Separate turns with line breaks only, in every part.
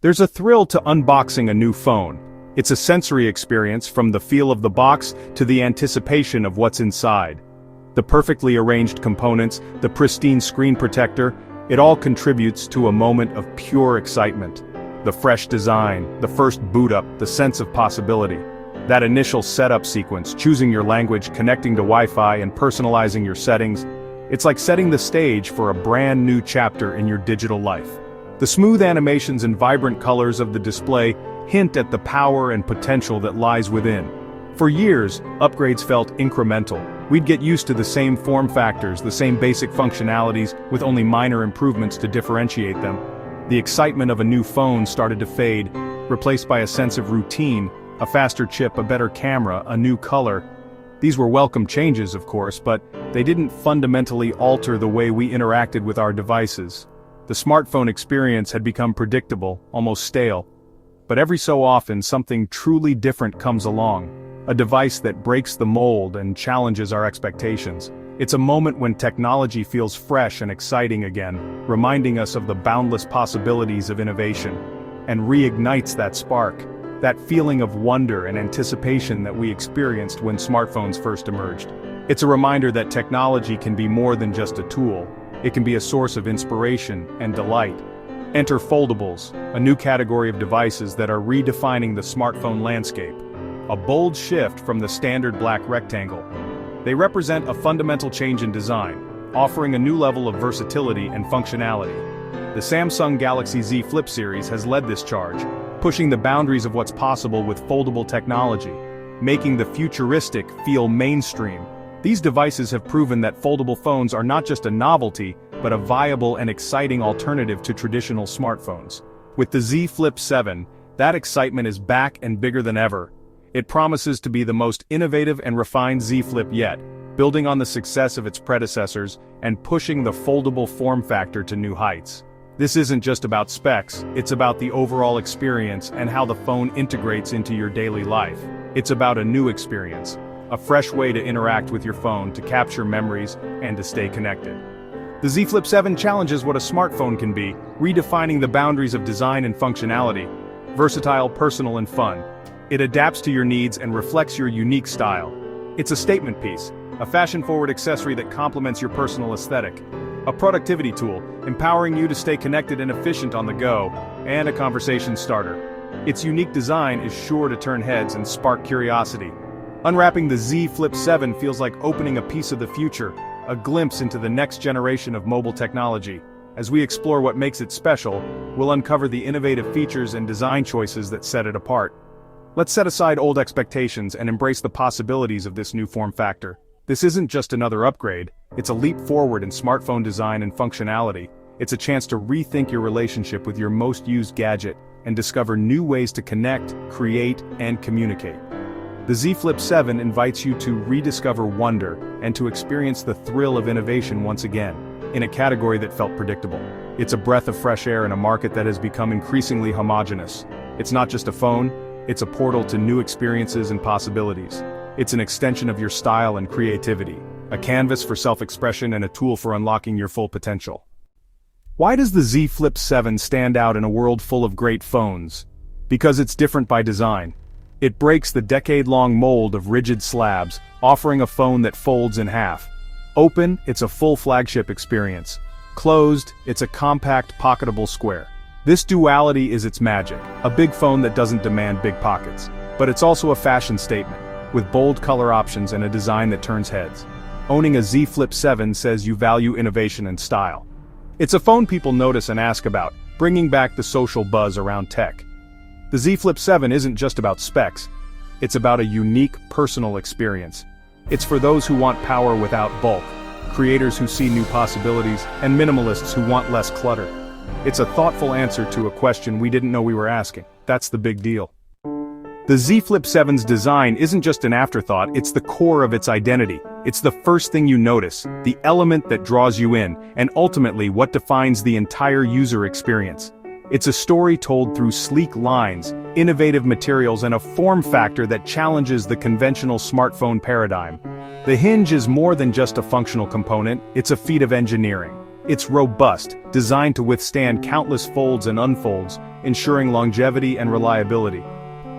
There's a thrill to unboxing a new phone. It's a sensory experience from the feel of the box to the anticipation of what's inside. The perfectly arranged components, the pristine screen protector, it all contributes to a moment of pure excitement. The fresh design, the first boot up, the sense of possibility. That initial setup sequence, choosing your language, connecting to Wi-Fi, and personalizing your settings, it's like setting the stage for a brand new chapter in your digital life. The smooth animations and vibrant colors of the display hint at the power and potential that lies within. For years, upgrades felt incremental. We'd get used to the same form factors, the same basic functionalities, with only minor improvements to differentiate them. The excitement of a new phone started to fade, replaced by a sense of routine, a faster chip, a better camera, a new color. These were welcome changes, of course, but they didn't fundamentally alter the way we interacted with our devices. The smartphone experience had become predictable, almost stale. But every so often something truly different comes along, a device that breaks the mold and challenges our expectations. It's a moment when technology feels fresh and exciting again, reminding us of the boundless possibilities of innovation, and reignites that spark, that feeling of wonder and anticipation that we experienced when smartphones first emerged. It's a reminder that technology can be more than just a tool. It can be a source of inspiration and delight. Enter foldables, a new category of devices that are redefining the smartphone landscape. A bold shift from the standard black rectangle. They represent a fundamental change in design, offering a new level of versatility and functionality. The Samsung Galaxy Z Flip series has led this charge, pushing the boundaries of what's possible with foldable technology, making the futuristic feel mainstream. These devices have proven that foldable phones are not just a novelty, but a viable and exciting alternative to traditional smartphones. With the Z Flip 7, that excitement is back and bigger than ever. It promises to be the most innovative and refined Z Flip yet, building on the success of its predecessors and pushing the foldable form factor to new heights. This isn't just about specs, it's about the overall experience and how the phone integrates into your daily life. It's about a new experience, a fresh way to interact with your phone, to capture memories, and to stay connected. The Z Flip 7 challenges what a smartphone can be, redefining the boundaries of design and functionality. Versatile, personal, and fun. It adapts to your needs and reflects your unique style. It's a statement piece, a fashion-forward accessory that complements your personal aesthetic. A productivity tool, empowering you to stay connected and efficient on the go, and a conversation starter. Its unique design is sure to turn heads and spark curiosity. Unwrapping the Z Flip 7 feels like opening a piece of the future, a glimpse into the next generation of mobile technology. As we explore what makes it special, we'll uncover the innovative features and design choices that set it apart. Let's set aside old expectations and embrace the possibilities of this new form factor. This isn't just another upgrade, it's a leap forward in smartphone design and functionality. It's a chance to rethink your relationship with your most used gadget and discover new ways to connect, create, and communicate. The Z Flip 7 invites you to rediscover wonder and to experience the thrill of innovation once again, in a category that felt predictable. It's a breath of fresh air in a market that has become increasingly homogeneous. It's not just a phone, it's a portal to new experiences and possibilities. It's an extension of your style and creativity, a canvas for self-expression and a tool for unlocking your full potential. Why does the Z Flip 7 stand out in a world full of great phones? Because it's different by design. It breaks the decade-long mold of rigid slabs, offering a phone that folds in half. Open, it's a full flagship experience. Closed, it's a compact, pocketable square. This duality is its magic, a big phone that doesn't demand big pockets. But it's also a fashion statement, with bold color options and a design that turns heads. Owning a Z Flip 7 says you value innovation and style. It's a phone people notice and ask about, bringing back the social buzz around tech. The Z Flip 7 isn't just about specs, it's about a unique, personal experience. It's for those who want power without bulk, creators who see new possibilities, and minimalists who want less clutter. It's a thoughtful answer to a question we didn't know we were asking. That's the big deal. The Z Flip 7's design isn't just an afterthought, it's the core of its identity. It's the first thing you notice, the element that draws you in, and ultimately what defines the entire user experience. It's a story told through sleek lines, innovative materials, and a form factor that challenges the conventional smartphone paradigm. The hinge is more than just a functional component, it's a feat of engineering. It's robust, designed to withstand countless folds and unfolds, ensuring longevity and reliability.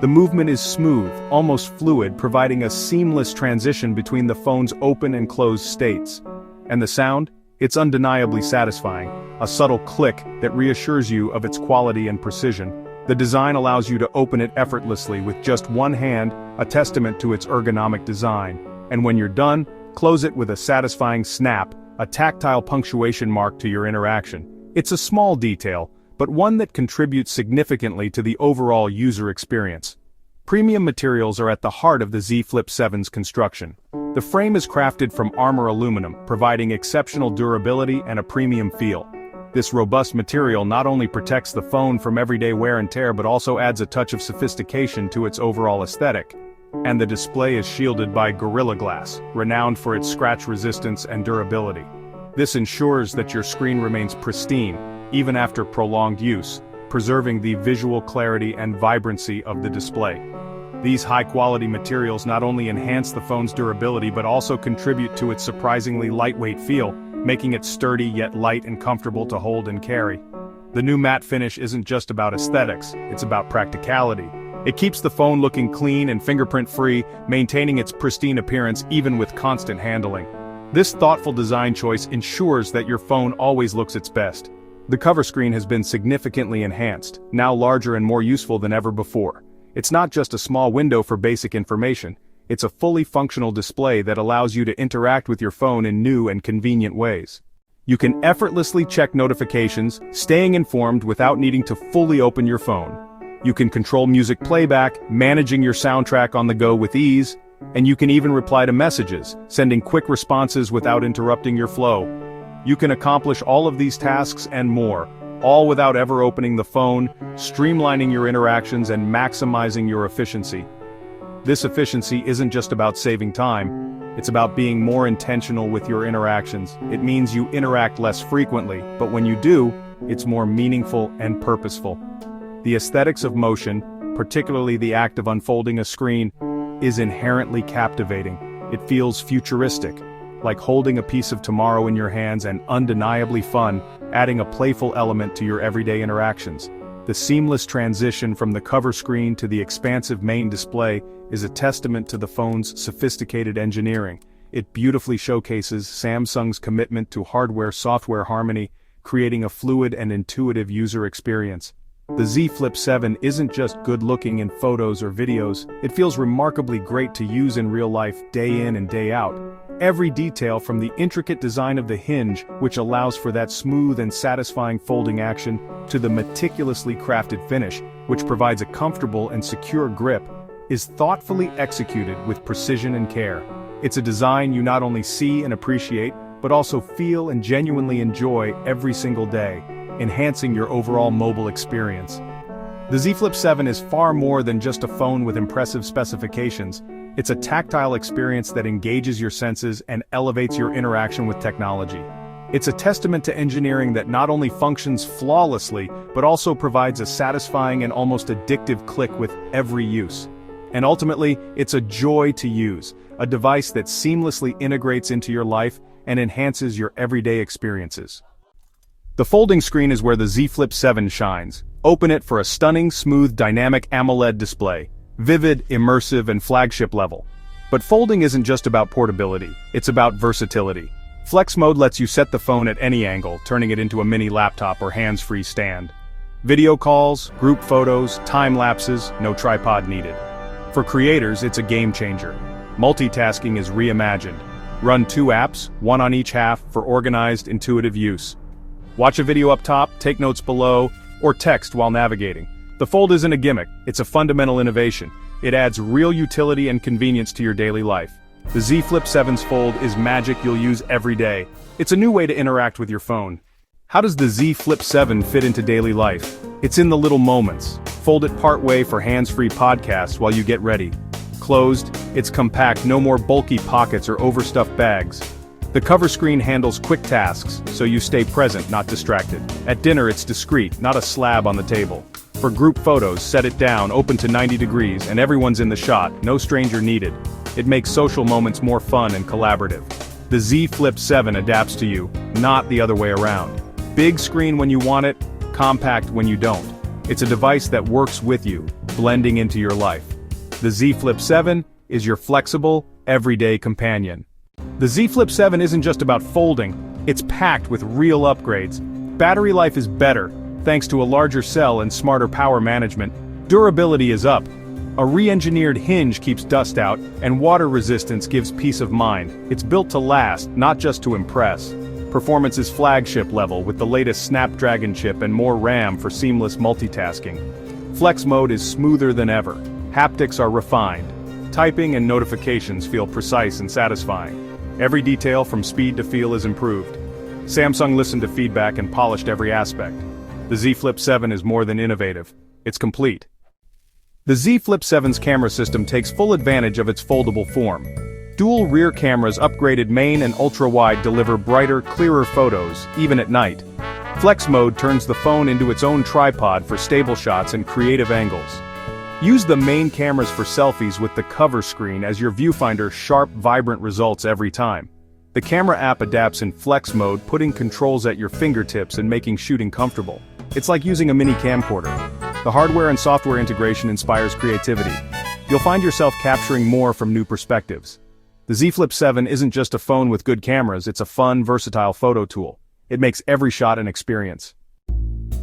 The movement is smooth, almost fluid, providing a seamless transition between the phone's open and closed states. And the sound? It's undeniably satisfying, a subtle click that reassures you of its quality and precision. The design allows you to open it effortlessly with just one hand, a testament to its ergonomic design. And when you're done, close it with a satisfying snap, a tactile punctuation mark to your interaction. It's a small detail, but one that contributes significantly to the overall user experience. Premium materials are at the heart of the Z Flip 7's construction. The frame is crafted from armor aluminum, providing exceptional durability and a premium feel. This robust material not only protects the phone from everyday wear and tear but also adds a touch of sophistication to its overall aesthetic. And the display is shielded by Gorilla Glass, renowned for its scratch resistance and durability. This ensures that your screen remains pristine, even after prolonged use, preserving the visual clarity and vibrancy of the display. These high-quality materials not only enhance the phone's durability but also contribute to its surprisingly lightweight feel, making it sturdy yet light and comfortable to hold and carry. The new matte finish isn't just about aesthetics, it's about practicality. It keeps the phone looking clean and fingerprint-free, maintaining its pristine appearance even with constant handling. This thoughtful design choice ensures that your phone always looks its best. The cover screen has been significantly enhanced, now larger and more useful than ever before. It's not just a small window for basic information, it's a fully functional display that allows you to interact with your phone in new and convenient ways. You can effortlessly check notifications, staying informed without needing to fully open your phone. You can control music playback, managing your soundtrack on the go with ease, and you can even reply to messages, sending quick responses without interrupting your flow. You can accomplish all of these tasks and more, all without ever opening the phone, streamlining your interactions and maximizing your efficiency. This efficiency isn't just about saving time, it's about being more intentional with your interactions. It means you interact less frequently, but when you do, it's more meaningful and purposeful. The aesthetics of motion, particularly the act of unfolding a screen, is inherently captivating. It feels futuristic, like holding a piece of tomorrow in your hands, and undeniably fun, adding a playful element to your everyday interactions. The seamless transition from the cover screen to the expansive main display is a testament to the phone's sophisticated engineering. It beautifully showcases Samsung's commitment to hardware-software harmony, creating a fluid and intuitive user experience. The Z Flip 7 isn't just good-looking in photos or videos, it feels remarkably great to use in real life day in and day out. Every detail, from the intricate design of the hinge, which allows for that smooth and satisfying folding action, to the meticulously crafted finish, which provides a comfortable and secure grip, is thoughtfully executed with precision and care. It's a design you not only see and appreciate, but also feel and genuinely enjoy every single day, enhancing your overall mobile experience. The Z Flip 7 is far more than just a phone with impressive specifications. It's a tactile experience that engages your senses and elevates your interaction with technology. It's a testament to engineering that not only functions flawlessly, but also provides a satisfying and almost addictive click with every use. And ultimately, it's a joy to use, a device that seamlessly integrates into your life and enhances your everyday experiences. The folding screen is where the Z Flip 7 shines. Open it for a stunning, smooth, dynamic AMOLED display. Vivid, immersive, and flagship level. But folding isn't just about portability, it's about versatility. Flex mode lets you set the phone at any angle, turning it into a mini laptop or hands-free stand. Video calls, group photos, time lapses, no tripod needed. For creators, it's a game changer. Multitasking is reimagined. Run 2 apps, one on each half, for organized, intuitive use. Watch a video up top, take notes below, or text while navigating. The Fold isn't a gimmick, it's a fundamental innovation. It adds real utility and convenience to your daily life. The Z Flip 7's Fold is magic you'll use every day. It's a new way to interact with your phone. How does the Z Flip 7 fit into daily life? It's in the little moments. Fold it part-way for hands-free podcasts while you get ready. Closed, it's compact, no more bulky pockets or overstuffed bags. The cover screen handles quick tasks, so you stay present, not distracted. At dinner, it's discreet, not a slab on the table. For group photos, set it down, open to 90 degrees, and everyone's in the shot, no stranger needed. It makes social moments more fun and collaborative. The Z Flip 7 adapts to you, not the other way around. Big screen when you want it, compact when you don't. It's a device that works with you, blending into your life. The Z Flip 7 is your flexible, everyday companion. The Z Flip 7 isn't just about folding, it's packed with real upgrades. Battery life is better, thanks to a larger cell and smarter power management. Durability is up. A re-engineered hinge keeps dust out, and water resistance gives peace of mind. It's built to last, not just to impress. Performance is flagship level with the latest Snapdragon chip and more RAM for seamless multitasking. Flex mode is smoother than ever. Haptics are refined. Typing and notifications feel precise and satisfying. Every detail from speed to feel is improved. Samsung listened to feedback and polished every aspect. The Z Flip 7 is more than innovative. It's complete. The Z Flip 7's camera system takes full advantage of its foldable form. Dual rear cameras, upgraded main and ultra-wide, deliver brighter, clearer photos, even at night. Flex mode turns the phone into its own tripod for stable shots and creative angles. Use the main cameras for selfies with the cover screen as your viewfinder, sharp, vibrant results every time. The camera app adapts in flex mode, putting controls at your fingertips and making shooting comfortable. It's like using a mini camcorder. The hardware and software integration inspires creativity. You'll find yourself capturing more from new perspectives. The Z Flip 7 isn't just a phone with good cameras, it's a fun, versatile photo tool. It makes every shot an experience.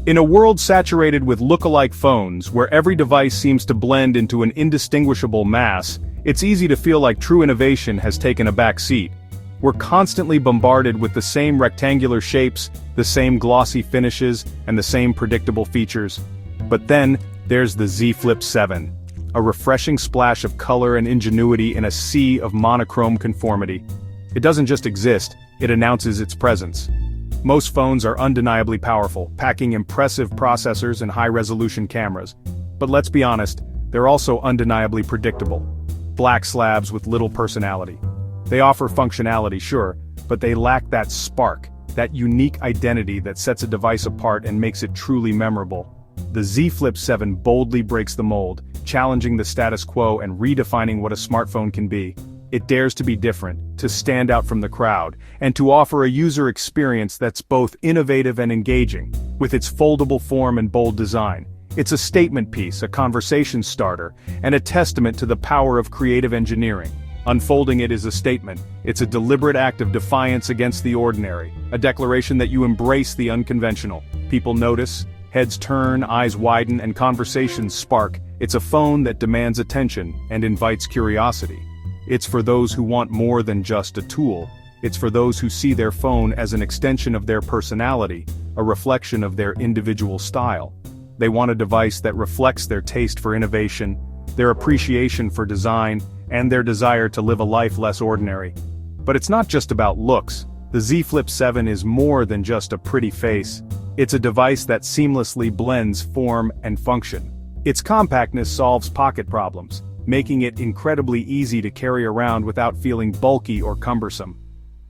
In a world saturated with look-alike phones, where every device seems to blend into an indistinguishable mass, it's easy to feel like true innovation has taken a back seat. We're constantly bombarded with the same rectangular shapes, the same glossy finishes, and the same predictable features. But then, there's the Z Flip 7. A refreshing splash of color and ingenuity in a sea of monochrome conformity. It doesn't just exist, it announces its presence. Most phones are undeniably powerful, packing impressive processors and high-resolution cameras. But let's be honest, they're also undeniably predictable. Black slabs with little personality. They offer functionality, sure, but they lack that spark, that unique identity that sets a device apart and makes it truly memorable. The Z Flip 7 boldly breaks the mold, challenging the status quo and redefining what a smartphone can be. It dares to be different, to stand out from the crowd, and to offer a user experience that's both innovative and engaging. With its foldable form and bold design, it's a statement piece, a conversation starter, and a testament to the power of creative engineering. Unfolding it is a statement. It's a deliberate act of defiance against the ordinary, a declaration that you embrace the unconventional. People notice, heads turn, eyes widen, and conversations spark. It's a phone that demands attention and invites curiosity. It's for those who want more than just a tool. It's for those who see their phone as an extension of their personality, a reflection of their individual style. They want a device that reflects their taste for innovation, their appreciation for design, and their desire to live a life less ordinary. But it's not just about looks. The Z Flip 7 is more than just a pretty face. It's a device that seamlessly blends form and function. Its compactness solves pocket problems, making it incredibly easy to carry around without feeling bulky or cumbersome.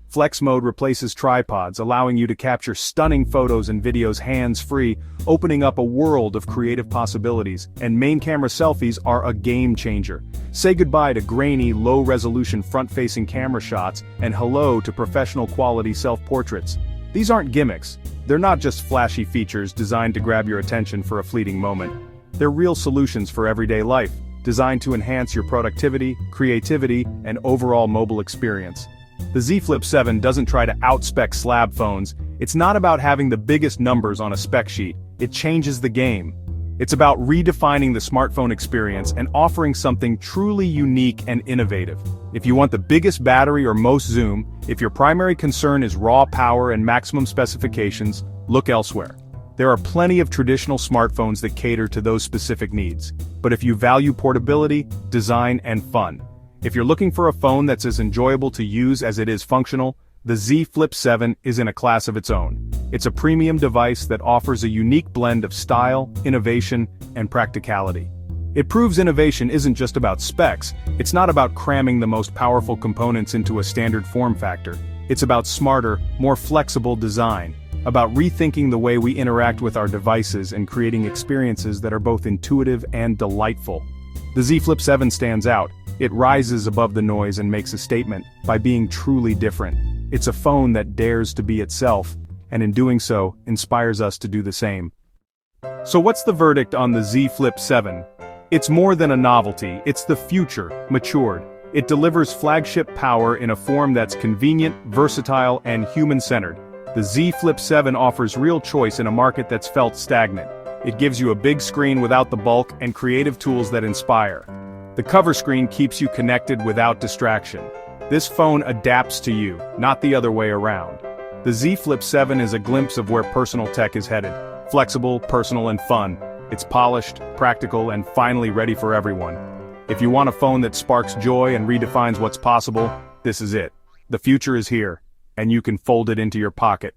Flex mode replaces tripods, allowing you to capture stunning photos and videos hands-free, opening up a world of creative possibilities, and main camera selfies are a game changer. Say goodbye to grainy, low-resolution front-facing camera shots, and hello to professional-quality self-portraits. These aren't gimmicks. They're not just flashy features designed to grab your attention for a fleeting moment. They're real solutions for everyday life, designed to enhance your productivity, creativity, and overall mobile experience. The Z Flip 7 doesn't try to outspec slab phones. It's not about having the biggest numbers on a spec sheet. It changes the game. It's about redefining the smartphone experience and offering something truly unique and innovative. If you want the biggest battery or most zoom, if your primary concern is raw power and maximum specifications, look elsewhere. There are plenty of traditional smartphones that cater to those specific needs. But if you value portability, design, and fun, if you're looking for a phone that's as enjoyable to use as it is functional, the Z Flip 7 is in a class of its own. It's a premium device that offers a unique blend of style, innovation, and practicality. It proves innovation isn't just about specs. It's not about cramming the most powerful components into a standard form factor. It's about smarter, more flexible design, about rethinking the way we interact with our devices and creating experiences that are both intuitive and delightful. The Z Flip 7 stands out. It rises above the noise and makes a statement by being truly different. It's a phone that dares to be itself, and in doing so, inspires us to do the same. So what's the verdict on the Z Flip 7? It's more than a novelty, it's the future, matured. It delivers flagship power in a form that's convenient, versatile, and human-centered. The Z Flip 7 offers real choice in a market that's felt stagnant. It gives you a big screen without the bulk and creative tools that inspire. The cover screen keeps you connected without distraction. This phone adapts to you, not the other way around. The Z Flip 7 is a glimpse of where personal tech is headed. Flexible, personal, and fun. It's polished, practical, and finally ready for everyone. If you want a phone that sparks joy and redefines what's possible, this is it. The future is here, and you can fold it into your pocket.